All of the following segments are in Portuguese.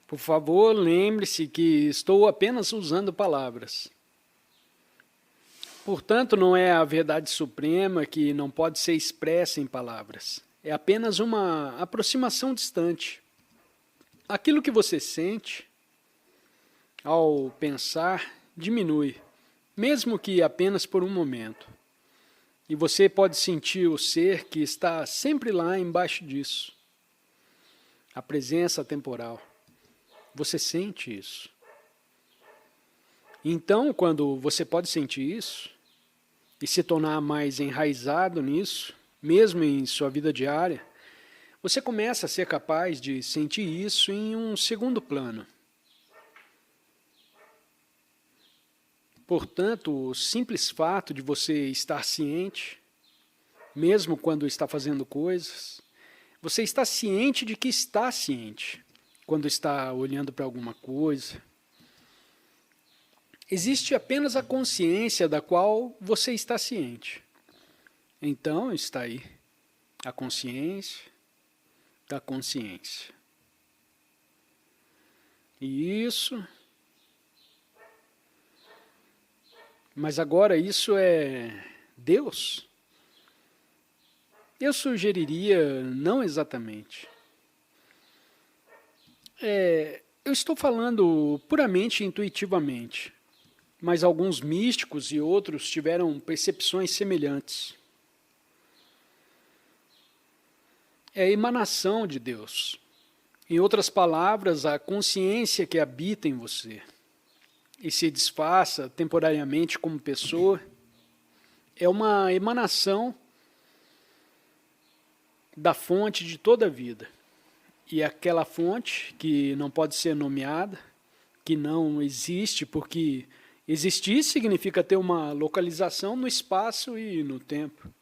Por favor, lembre-se que estou apenas usando palavras. Portanto, não é a verdade suprema que não pode ser expressa em palavras. É apenas uma aproximação distante. Aquilo que você sente, ao pensar, diminui, mesmo que apenas por um momento. E você pode sentir o ser que está sempre lá embaixo disso. A presença temporal. Você sente isso. Então, quando você pode sentir isso, e se tornar mais enraizado nisso, mesmo em sua vida diária, você começa a ser capaz de sentir isso em um segundo plano. Portanto, o simples fato de você estar ciente, mesmo quando está fazendo coisas, você está ciente de que está ciente, quando está olhando para alguma coisa. Existe apenas a consciência da qual você está ciente. Então, está aí a consciência da consciência. E isso... Mas agora isso é Deus? Eu sugeriria não exatamente. Eu estou falando puramente intuitivamente, mas alguns místicos e outros tiveram percepções semelhantes. É a emanação de Deus. Em outras palavras, a consciência que habita em você e se disfarça temporariamente como pessoa, é uma emanação da fonte de toda a vida. E aquela fonte que não pode ser nomeada, que não existe, porque existir significa ter uma localização no espaço e no tempo.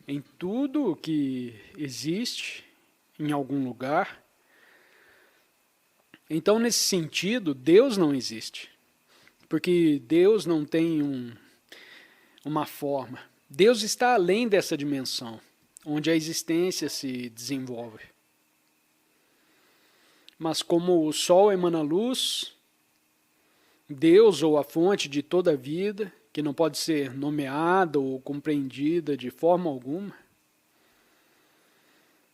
Em tudo que existe, em algum lugar. Então, nesse sentido, Deus não existe, porque Deus não tem uma forma. Deus está além dessa dimensão, onde a existência se desenvolve. Mas como o Sol emana luz, Deus, ou a fonte de toda a vida, que não pode ser nomeada ou compreendida de forma alguma,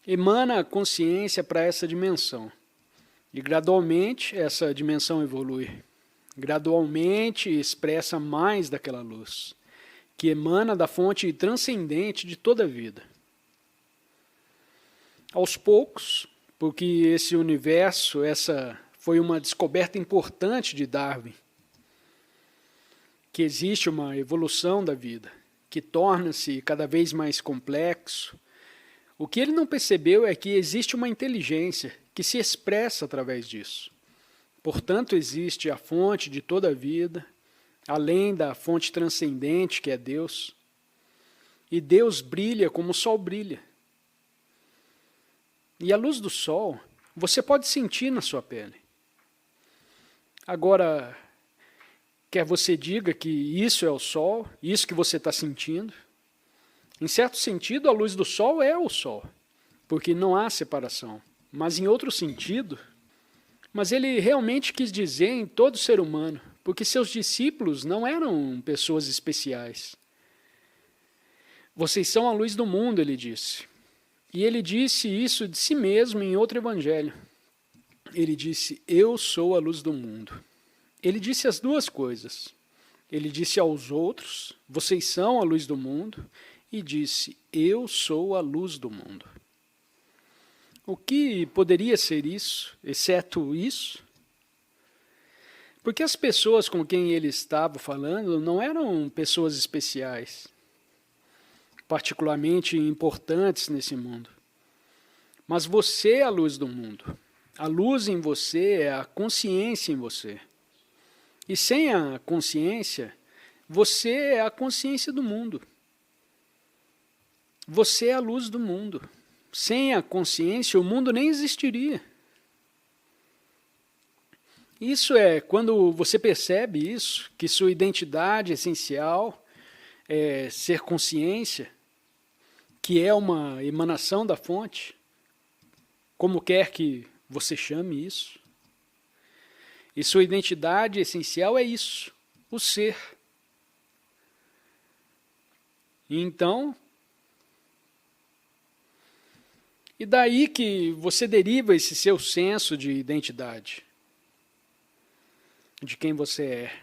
emana a consciência para essa dimensão. E gradualmente essa dimensão evolui. Gradualmente expressa mais daquela luz, que emana da fonte transcendente de toda a vida. Aos poucos, porque esse universo, essa foi uma descoberta importante de Darwin, que existe uma evolução da vida, que torna-se cada vez mais complexo. O que ele não percebeu é que existe uma inteligência que se expressa através disso. Portanto, existe a fonte de toda a vida, além da fonte transcendente que é Deus. E Deus brilha como o sol brilha. E a luz do sol, você pode sentir na sua pele. Agora, quer você diga que isso é o sol, isso que você está sentindo, em certo sentido, a luz do sol é o sol, porque não há separação. Mas em outro sentido, mas ele realmente quis dizer em todo ser humano, porque seus discípulos não eram pessoas especiais. Vocês são a luz do mundo, ele disse. E ele disse isso de si mesmo em outro evangelho. Ele disse, eu sou a luz do mundo. Ele disse as duas coisas. Ele disse aos outros, vocês são a luz do mundo, e disse, eu sou a luz do mundo. O que poderia ser isso, exceto isso? Porque as pessoas com quem ele estava falando não eram pessoas especiais, particularmente importantes nesse mundo. Mas você é a luz do mundo. A luz em você é a consciência em você. E sem a consciência, você é a consciência do mundo. Você é a luz do mundo. Sem a consciência, o mundo nem existiria. Isso é, quando você percebe isso, que sua identidade essencial é ser consciência, que é uma emanação da fonte, como quer que você chame isso, E sua identidade essencial é isso, o ser. Então, e daí que você deriva esse seu senso de identidade, de quem você é.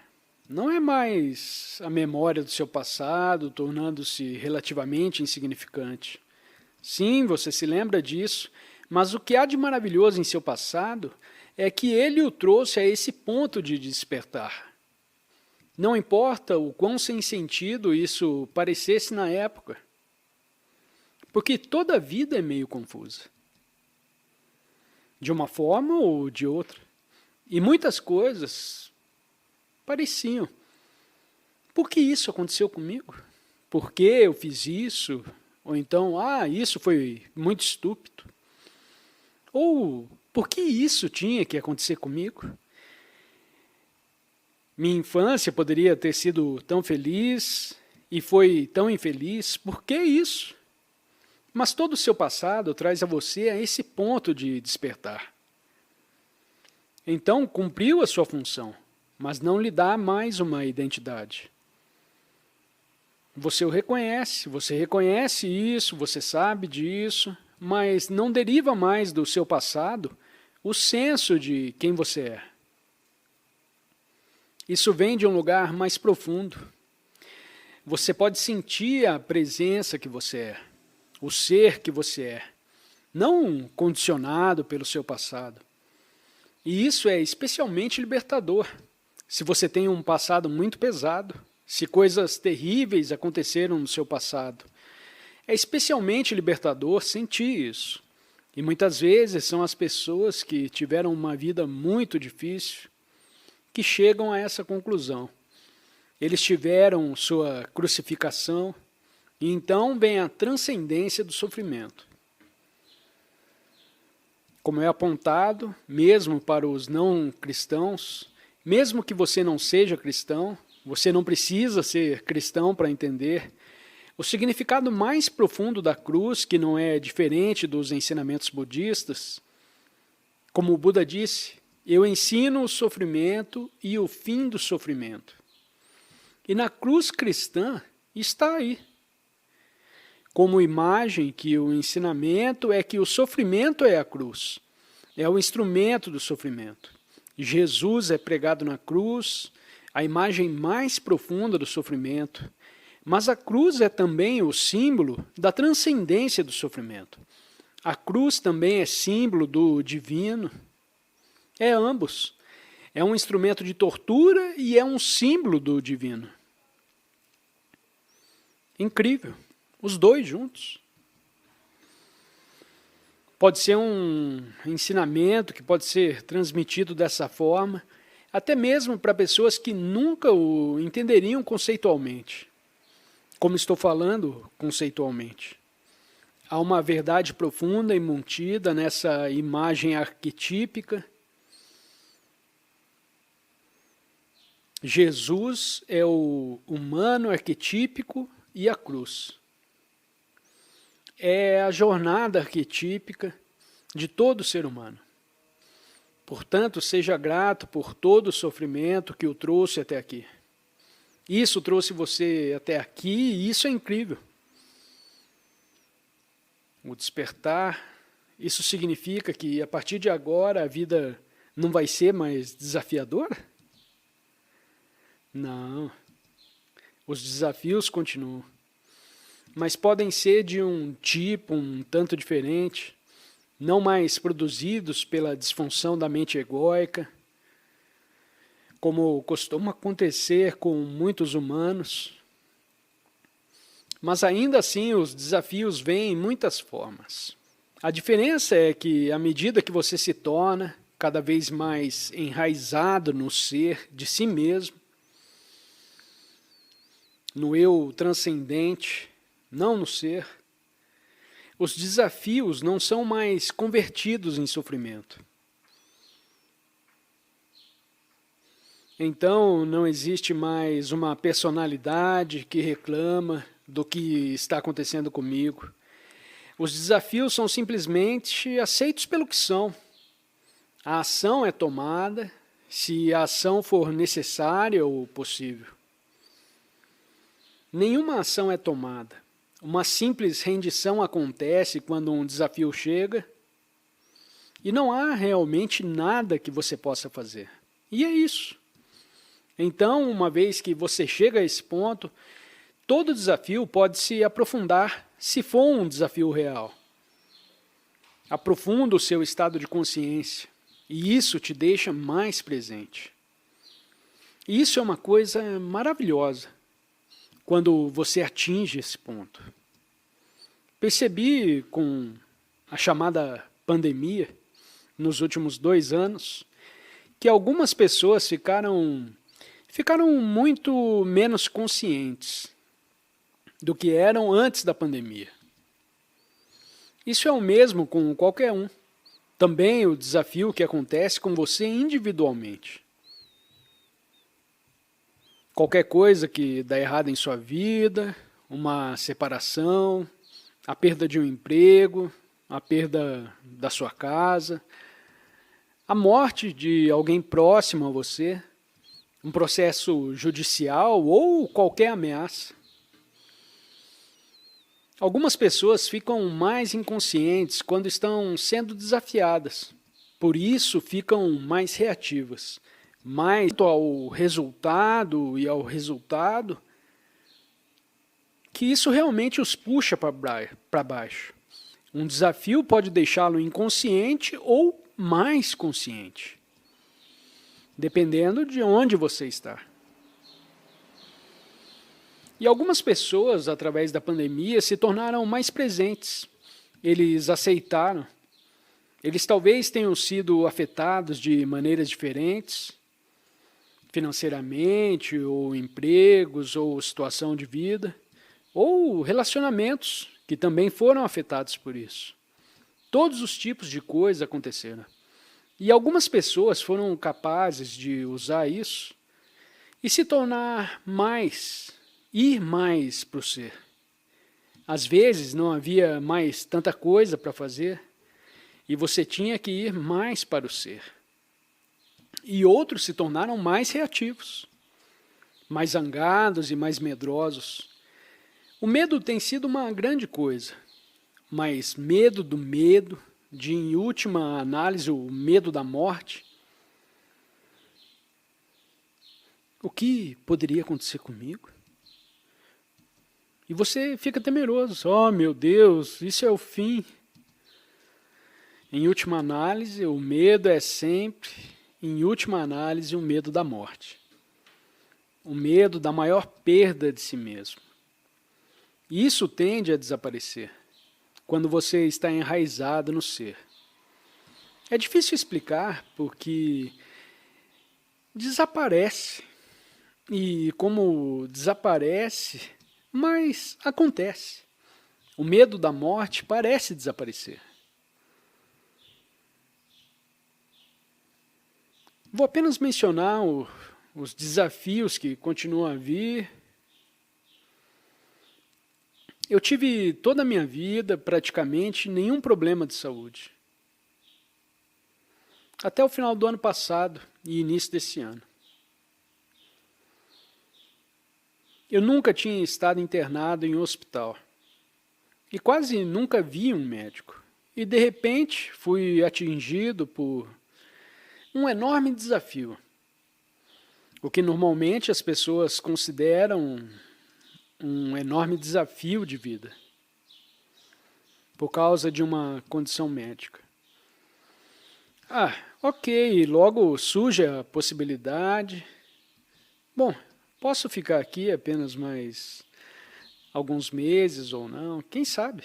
Não é mais a memória do seu passado, tornando-se relativamente insignificante. Sim, você se lembra disso, mas o que há de maravilhoso em seu passado é que ele o trouxe a esse ponto de despertar. Não importa o quão sem sentido isso parecesse na época, porque toda a vida é meio confusa, de uma forma ou de outra. E muitas coisas pareciam. Por que isso aconteceu comigo? Por que eu fiz isso? Ou então, isso foi muito estúpido. Ou, por que isso tinha que acontecer comigo? Minha infância poderia ter sido tão feliz e foi tão infeliz. Por que isso? Mas todo o seu passado traz a você a esse ponto de despertar. Então, cumpriu a sua função, mas não lhe dá mais uma identidade. Você o reconhece, você reconhece isso, você sabe disso, mas não deriva mais do seu passado o senso de quem você é. Isso vem de um lugar mais profundo. Você pode sentir a presença que você é, o ser que você é, não condicionado pelo seu passado. E isso é especialmente libertador, se você tem um passado muito pesado, se coisas terríveis aconteceram no seu passado. É especialmente libertador sentir isso. E muitas vezes são as pessoas que tiveram uma vida muito difícil que chegam a essa conclusão. Eles tiveram sua crucificação e então vem a transcendência do sofrimento. Como é apontado, mesmo para os não cristãos, mesmo que você não seja cristão, você não precisa ser cristão para entender, o significado mais profundo da cruz, que não é diferente dos ensinamentos budistas, como o Buda disse, eu ensino o sofrimento e o fim do sofrimento. E na cruz cristã está aí, como imagem que o ensinamento é que o sofrimento é a cruz, é o instrumento do sofrimento. Jesus é pregado na cruz, a imagem mais profunda do sofrimento, mas a cruz é também o símbolo da transcendência do sofrimento. A cruz também é símbolo do divino. É ambos. É um instrumento de tortura e é um símbolo do divino. Incrível. Os dois juntos. Pode ser um ensinamento que pode ser transmitido dessa forma, até mesmo para pessoas que nunca o entenderiam conceitualmente. Como estou falando conceitualmente. Há uma verdade profunda e mantida nessa imagem arquetípica. Jesus é o humano arquetípico e a cruz. É a jornada arquetípica de todo ser humano. Portanto, seja grato por todo o sofrimento que o trouxe até aqui. Isso trouxe você até aqui e isso é incrível. O despertar, isso significa que a partir de agora a vida não vai ser mais desafiadora? Não. Os desafios continuam. Mas podem ser de um tipo um tanto diferente, não mais produzidos pela disfunção da mente egóica, como costuma acontecer com muitos humanos. Mas ainda assim os desafios vêm em muitas formas. A diferença é que à medida que você se torna cada vez mais enraizado no ser de si mesmo, no eu transcendente, não no ser, os desafios não são mais convertidos em sofrimento. Então não existe mais uma personalidade que reclama do que está acontecendo comigo. Os desafios são simplesmente aceitos pelo que são. A ação é tomada, se a ação for necessária ou possível. Nenhuma ação é tomada. Uma simples rendição acontece quando um desafio chega e não há realmente nada que você possa fazer. E é isso. Então, uma vez que você chega a esse ponto, todo desafio pode se aprofundar se for um desafio real. Aprofunda o seu estado de consciência e isso te deixa mais presente. E isso é uma coisa maravilhosa quando você atinge esse ponto. Percebi com a chamada pandemia, nos últimos 2 anos, que algumas pessoas ficaram muito menos conscientes do que eram antes da pandemia. Isso é o mesmo com qualquer um. Também o desafio que acontece com você individualmente. Qualquer coisa que dá errado em sua vida, uma separação, a perda de um emprego, a perda da sua casa, a morte de alguém próximo a você, um processo judicial ou qualquer ameaça. Algumas pessoas ficam mais inconscientes quando estão sendo desafiadas, por isso ficam mais reativas, mais ao resultado que isso realmente os puxa para baixo. Um desafio pode deixá-lo inconsciente ou mais consciente, dependendo de onde você está. E algumas pessoas, através da pandemia, se tornaram mais presentes. Eles aceitaram. Eles talvez tenham sido afetados de maneiras diferentes, financeiramente, ou empregos, ou situação de vida, ou relacionamentos que também foram afetados por isso. Todos os tipos de coisas aconteceram. E algumas pessoas foram capazes de usar isso e se tornar ir mais para o ser. Às vezes não havia mais tanta coisa para fazer e você tinha que ir mais para o ser. E outros se tornaram mais reativos, mais zangados e mais medrosos. O medo tem sido uma grande coisa, mas medo do medo, de em última análise o medo da morte. O que poderia acontecer comigo? E você fica temeroso. Oh, meu Deus, isso é o fim. Em última análise, o medo é sempre, em última análise, o medo da morte. O medo da maior perda de si mesmo. E isso tende a desaparecer quando você está enraizado no ser. É difícil explicar porque desaparece. E como desaparece, mas acontece. O medo da morte parece desaparecer. Vou apenas mencionar os desafios que continuam a vir. Eu tive toda a minha vida, praticamente, nenhum problema de saúde. Até o final do ano passado e início desse ano. Eu nunca tinha estado internado em um hospital. E quase nunca vi um médico. E de repente fui atingido por um enorme desafio. O que normalmente as pessoas consideram um enorme desafio de vida. Por causa de uma condição médica. Ok, logo surge a possibilidade. Bom, posso ficar aqui apenas mais alguns meses ou não, quem sabe?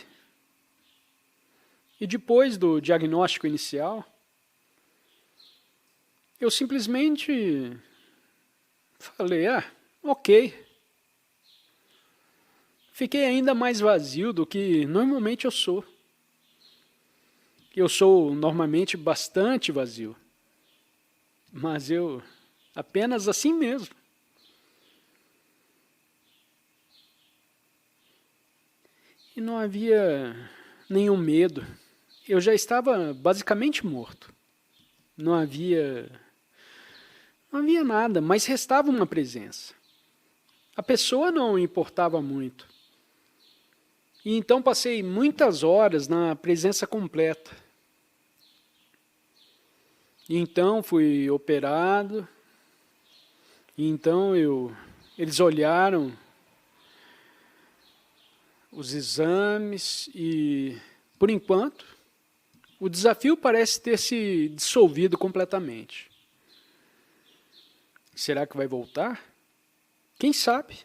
E depois do diagnóstico inicial, eu simplesmente falei, ok. Fiquei ainda mais vazio do que normalmente eu sou. Eu sou normalmente bastante vazio, mas eu apenas assim mesmo. E não havia nenhum medo. Eu já estava basicamente morto. Não havia Não havia nada, mas restava uma presença. A pessoa não importava muito. E então passei muitas horas na presença completa. E então fui operado. E então eles olharam os exames e, por enquanto, o desafio parece ter se dissolvido completamente. Será que vai voltar? Quem sabe?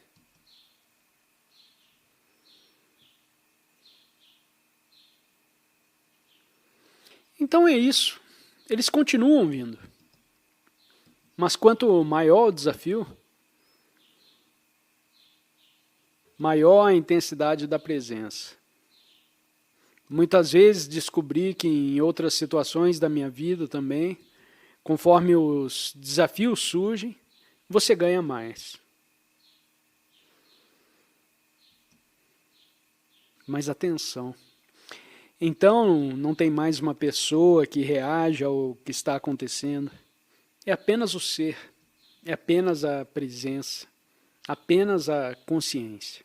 Então é isso. Eles continuam vindo. Mas quanto maior o desafio, maior a intensidade da presença. Muitas vezes descobri que em outras situações da minha vida também, conforme os desafios surgem, você ganha mais. Mas atenção. Então, não tem mais uma pessoa que reage ao que está acontecendo. É apenas o ser, é apenas a presença, apenas a consciência.